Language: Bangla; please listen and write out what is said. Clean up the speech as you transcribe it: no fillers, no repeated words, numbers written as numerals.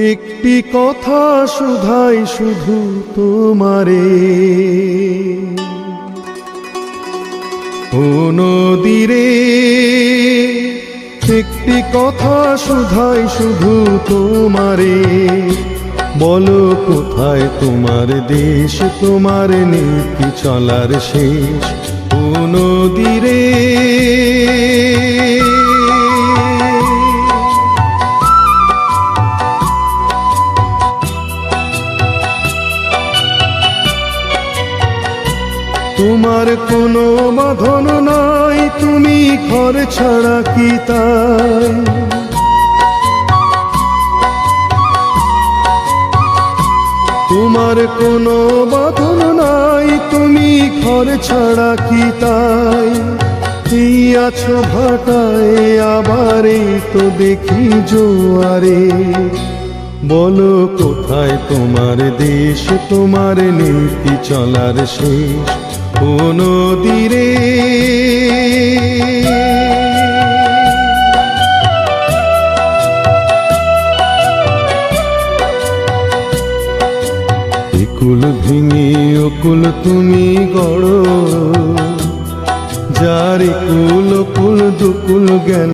একটি কথা শুধাই শুধু তোমারে, ও নদীরে একটি কথা শুধাই শুধু তোমারে। বলো কোথায় তোমার দেশ, তোমার নীতি চলার শেষ, ও নদীরে। তোমার কোনো বাঁধন নাই, তুমি ঘর ছাড়া কি তাই? তোমার কোনো বাঁধন নাই, তুমি ঘর ছাড়া কি তাই? এই আছো ভাটায়, আবার এই তো দেখি জোয়ারে। বলো কোথায় তোমার দেশ, তোমার নীতি চলার শেষ, ও নদীরে। কুল ভেঙে অকুল তুমি গড়, যার কুল কুল দুকুল গেল।